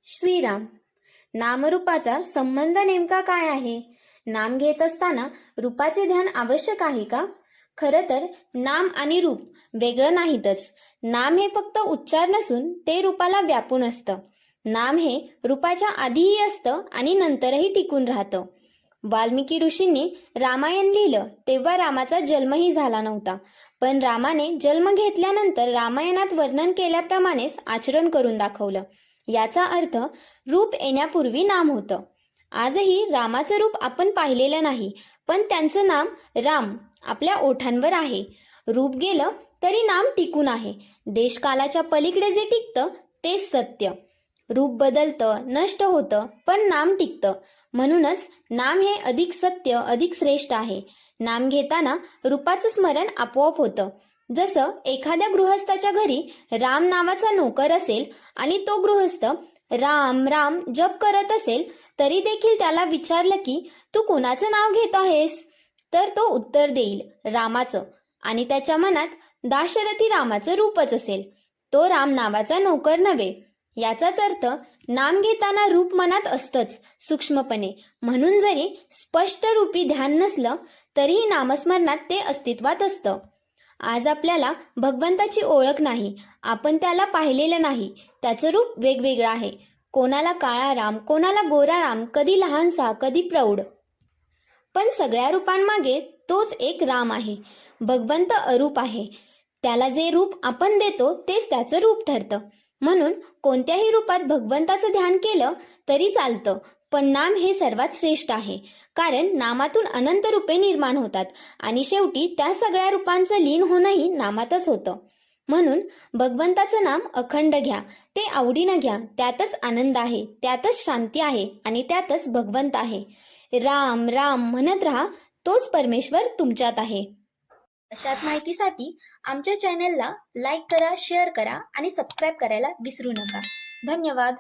श्रीराम. नामरूपाचा संबंध नेमका काय आहे? नाम घेत असताना रूपाचे ध्यान आवश्यक आहे का? खरं तर नाम आणि रूप वेगळं नाहीतच. नाम हे फक्त उच्चार नसून ते रूपाला व्यापून असतं. नाम हे रूपाच्या आधीही असतं आणि नंतरही टिकून राहतं. वाल्मिकी ऋषींनी रामायण लिहिलं तेव्हा रामाचा जन्मही झाला नव्हता. पण रामाने जन्म घेतल्यानंतर रामायणात वर्णन केल्याप्रमाणेच आचरण करून दाखवलं. याचा अर्थ रूप येण्यापूर्वी नाम होतं. आजही रामाचं रूप आपण पाहिलेलं नाही, पण त्यांचं नाम राम आपल्या ओठांवर आहे. रूप गेलं तरी नाम टिकून आहे. देशकालाच्या पलीकडे जे टिकतं तेच सत्य. रूप बदलतं, नष्ट होतं, पण नाम टिकतं. म्हणूनच नाम हे अधिक सत्य, अधिक श्रेष्ठ आहे. नाम घेताना रूपाचं स्मरण आपोआप होतं. जसं एखाद्या गृहस्थाच्या घरी राम नावाचा नोकर असेल आणि तो गृहस्थ राम राम जप करत असेल तरी देखील त्याला विचारलं की तू कोणाचं नाव घेत आहेस, तर तो उत्तर देईल रामाचं, आणि त्याच्या मनात दाशरथी रामाचं रूपच असेल. तो राम नावाचा नोकर नव्हे. याचाच अर्थ नाम घेताना रूप मनात असतंच सूक्ष्मपणे. म्हणून जरी स्पष्ट रूपी ध्यान नसलं तरीही नामस्मरणात ते अस्तित्वात असतं. आज आपल्याला भगवंताची ओळख नाही, आपण त्याला पाहिलेलं नाही. त्याचं रूप वेगवेगळं आहे. कोणाला काळा राम, कोणाला गोरा राम, कधी लहानसा, कधी प्रौढ. पण सगळ्या रूपांमागे तोच एक राम आहे. भगवंत अरूप आहे. त्याला जे रूप आपण देतो तेच त्याचं रूप ठरतं. म्हणून कोणत्याही रूपात भगवंताचं ध्यान केलं तरी चालतं, पण नाम हे सर्वात श्रेष्ठ आहे. कारण नामातून अनंत रूपे निर्माण होतात आणि शेवटी त्या सगळ्या रूपांचं लीन होणंही नामातच होतं. म्हणून भगवंताचं नाम अखंड घ्या, ते आवडीनं घ्या. त्यातच आनंद आहे, त्यातच शांती आहे आणि त्यातच भगवंत आहे. राम राम म्हणत राहा, तोच परमेश्वर तुमच्यात आहे. अशाच माहितीसाठी आमच्या चॅनेलला लाईक करा, शेअर करा आणि सबस्क्राईब करायला विसरू नका. धन्यवाद.